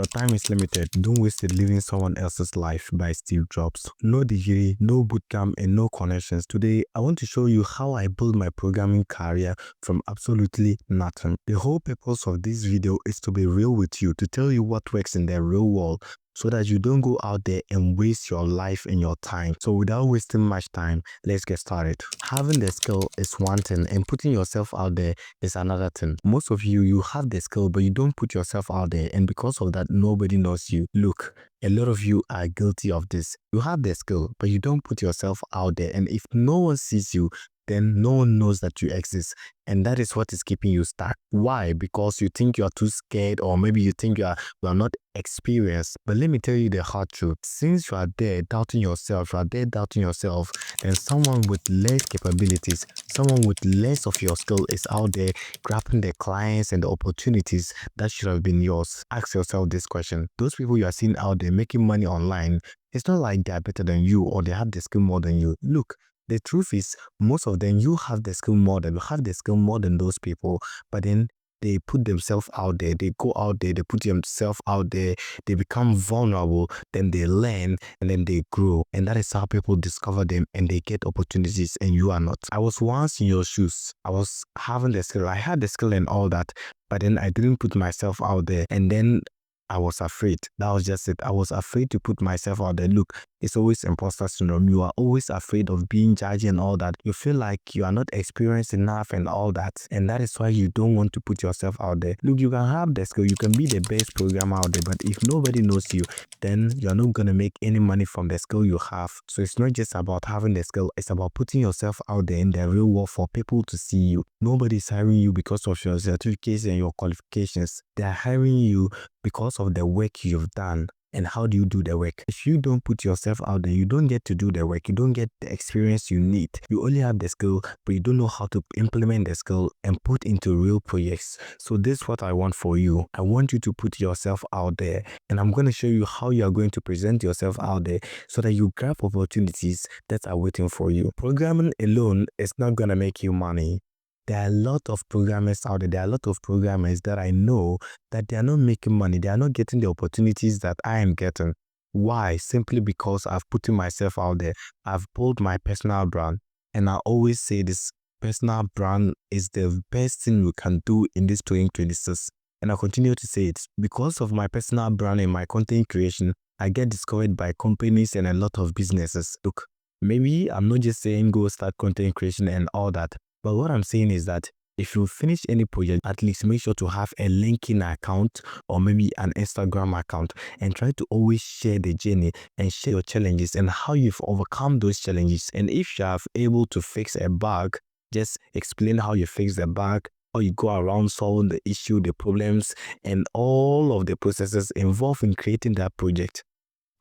Your time is limited. Don't waste it living someone else's life by Steve Jobs. No degree, no bootcamp, and no connections. Today, I want to show you how I built my programming career from absolutely nothing. The whole purpose of this video is to be real with you, to tell you what works in the real world, so that you don't go out there and waste your life and your time. So without wasting much time, let's get started. Having the skill is one thing, and putting yourself out there is another thing. Most of you have the skill, but you don't put yourself out there, and because of that, nobody knows you. Look, a lot of you are guilty of this. You have the skill, but you don't put yourself out there, and if no one sees you, then no one knows that you exist. And that is what is keeping you stuck. Why? Because you think you are too scared, or maybe you think you are not experienced. But let me tell you the hard truth. Since you are there doubting yourself, then someone with less capabilities, someone with less of your skill is out there grabbing the clients and the opportunities that should have been yours. Ask yourself this question. Those people you are seeing out there making money online, it's not like they are better than you or they have the skill more than you. Look, the truth is, most of them, you have the skill more than those people, but then they put themselves out there, they go out there, they put themselves out there, they become vulnerable, then they learn, and then they grow. And that is how people discover them and they get opportunities, and you are not. I was once in your shoes. I was having the skill. I had the skill and all that, but then I didn't put myself out there, and then I was afraid. That was just it. I was afraid to put myself out there. Look, it's always imposter syndrome. You are always afraid of being judged and all that. You feel like you are not experienced enough and all that. And that is why you don't want to put yourself out there. Look, you can have the skill. You can be the best programmer out there. But if nobody knows you, then you're not going to make any money from the skill you have. So it's not just about having the skill. It's about putting yourself out there in the real world for people to see you. Nobody is hiring you because of your certificates and your qualifications. They are hiring you because of the work you've done. And how do you do the work? If you don't put yourself out there, you don't get to do the work. You don't get the experience you need. You only have the skill, but you don't know how to implement the skill and put into real projects. So this is what I want for you. I want you to put yourself out there, and I'm going to show you how you are going to present yourself out there so that you grab opportunities that are waiting for you. Programming alone is not going to make you money. There are a lot of programmers out there. There are a lot of programmers that I know that they are not making money. They are not getting the opportunities that I am getting. Why? Simply because I've put myself out there. I've built my personal brand. And I always say this personal brand is the best thing you can do in this 2026. And I continue to say it. Because of my personal brand and my content creation, I get discovered by companies and a lot of businesses. Look, maybe I'm not just saying go start content creation and all that. But what I'm saying is that if you finish any project, at least make sure to have a LinkedIn account or maybe an Instagram account, and try to always share the journey and share your challenges and how you've overcome those challenges. And if you are able to fix a bug, just explain how you fix the bug, or you go around solving the issue, the problems, and all of the processes involved in creating that project.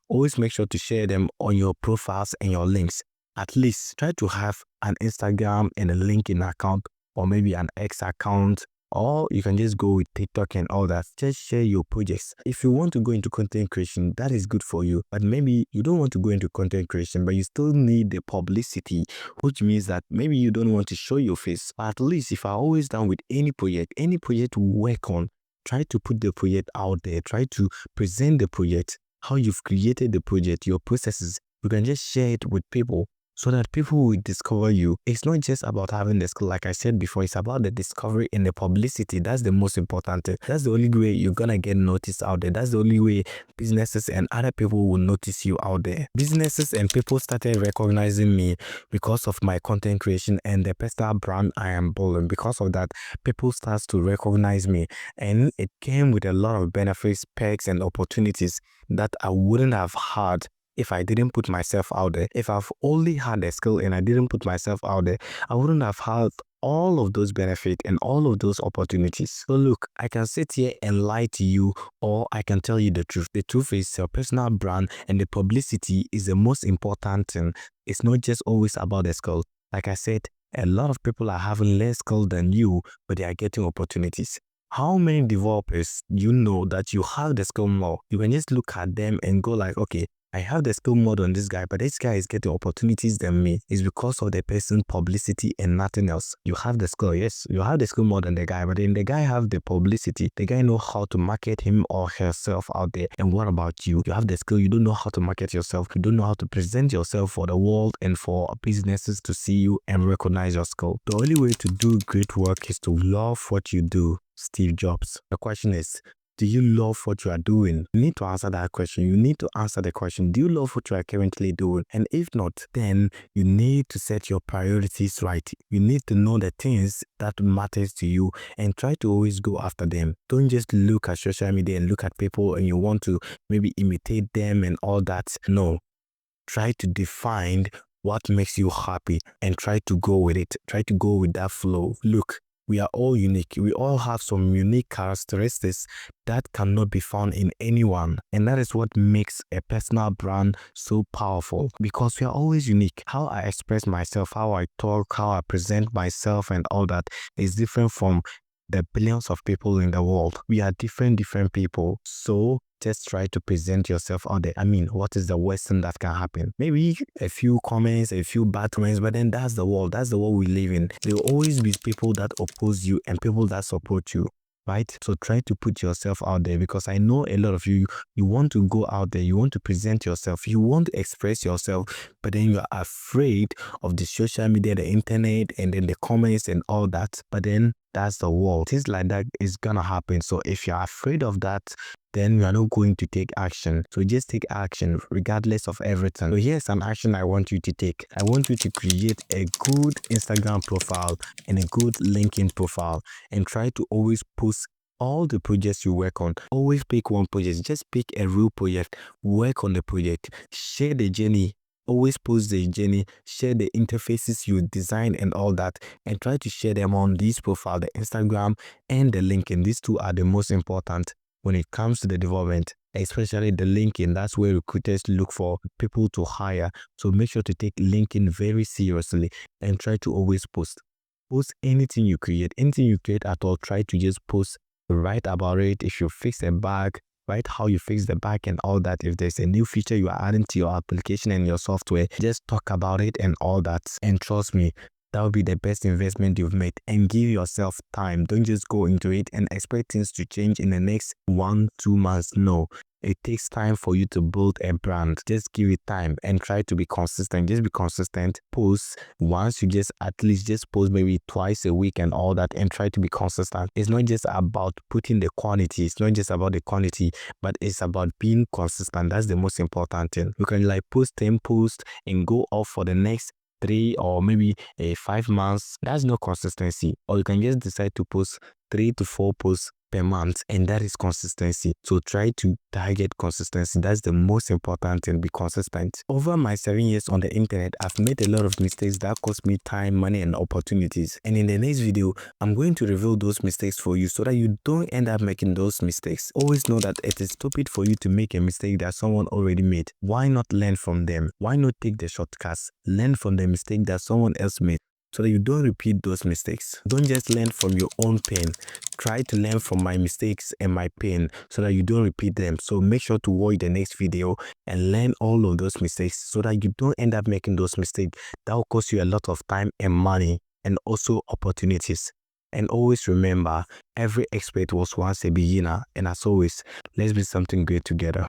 Always make sure to share them on your profiles and your links. At least try to have an Instagram and a LinkedIn account, or maybe an X account, or you can just go with TikTok and all that. Just share your projects. If you want to go into content creation, that is good for you. But maybe you don't want to go into content creation, but you still need the publicity, which means that maybe you don't want to show your face. But at least if I'm always done with any project you work on, try to put the project out there. Try to present the project, how you've created the project, your processes. You can just share it with people, so that people will discover you. It's not just about having the skill, like I said before, it's about the discovery and the publicity. That's the most important thing. That's the only way you're gonna get noticed out there. That's the only way businesses and other people will notice you out there. Businesses and people started recognizing me because of my content creation and the personal brand I am building. Because of that, people start to recognize me, and it came with a lot of benefits, perks, and opportunities that I wouldn't have had if I didn't put myself out there. If I've only had a skill and I didn't put myself out there, I wouldn't have had all of those benefits and all of those opportunities. So look, I can sit here and lie to you, or I can tell you the truth. The truth is your personal brand and the publicity is the most important thing. It's not just always about the skill. Like I said, a lot of people are having less skill than you, but they are getting opportunities. How many developers you know that you have the skill more? You can just look at them and go like, okay, I have the skill more than this guy, but this guy is getting opportunities than me. It's because of the person's publicity and nothing else. You have the skill, yes, you have the skill more than the guy, but then the guy have the publicity. The guy know how to market him or herself out there. And what about you? You have the skill, you don't know how to market yourself. You don't know how to present yourself for the world and for businesses to see you and recognize your skill. The only way to do great work is to love what you do. Steve Jobs. The question is, do you love what you are doing? You need to answer that question. You need to answer the question, do you love what you are currently doing? And if not, then you need to set your priorities right. You need to know the things that matters to you and try to always go after them. Don't just look at social media and look at people and you want to maybe imitate them and all that. No. Try to define what makes you happy and try to go with it. Try to go with that flow. Look, we are all unique. We all have some unique characteristics that cannot be found in anyone. And that is what makes a personal brand so powerful, because we are always unique. How I express myself, how I talk, how I present myself and all that is different from the billions of people in the world. We are different people. So just try to present yourself out there. I mean, what is the worst thing that can happen? Maybe a few comments, a few bad comments, but then that's the world. That's the world we live in. There will always be people that oppose you and people that support you. Right? So try to put yourself out there, because I know a lot of you want to go out there, you want to present yourself, you want to express yourself, but then you are afraid of the social media, the internet, and then the comments and all that. But then that's the world. Things like that is gonna happen. So if you're afraid of that, then you are not going to take action. So just take action regardless of everything. So here's an action I want you to take. I want you to create a good Instagram profile and a good LinkedIn profile and try to always post all the projects you work on. Always pick one project. Just pick a real project. Work on the project. Share the journey. Always post the journey, share the interfaces you design and all that, and try to share them on this profile, the Instagram and the LinkedIn. These two are the most important when it comes to the development, especially the LinkedIn. That's where recruiters look for people to hire. So make sure to take LinkedIn very seriously and try to always post. Post anything you create at all. Try to just post, write about it. If you fix a bug, write how you fix the bug and all that. If there's a new feature you are adding to your application and your software, just talk about it and all that. And trust me, that will be the best investment you've made. And give yourself time. Don't just go into it and expect things to change in the next 1-2 months. No. It takes time for you to build a brand. Just give it time and try to be consistent. Just be consistent. Post once, you just at least just post maybe twice a week and all that, and try to be consistent. It's not just about putting the quantity. It's not just about the quantity, but it's about being consistent. That's the most important thing. You can like post 10 posts and go off for the next 3 or maybe 5 months. That's no consistency. Or you can just decide to post 3 to 4 posts per month, and that is consistency. So try to target consistency. That's the most important thing. Be consistent. Over my 7 years on the internet, I've made a lot of mistakes that cost me time, money, and opportunities. And in the next video, I'm going to reveal those mistakes for you so that you don't end up making those mistakes. Always know that it is stupid for you to make a mistake that someone already made. Why not learn from them? Why not take the shortcuts? Learn from the mistake that someone else made, so that you don't repeat those mistakes. Don't just learn from your own pain. Try to learn from my mistakes and my pain so that you don't repeat them. So make sure to watch the next video and learn all of those mistakes so that you don't end up making those mistakes. That will cost you a lot of time and money and also opportunities. And always remember, every expert was once a beginner. And as always, let's be something great together.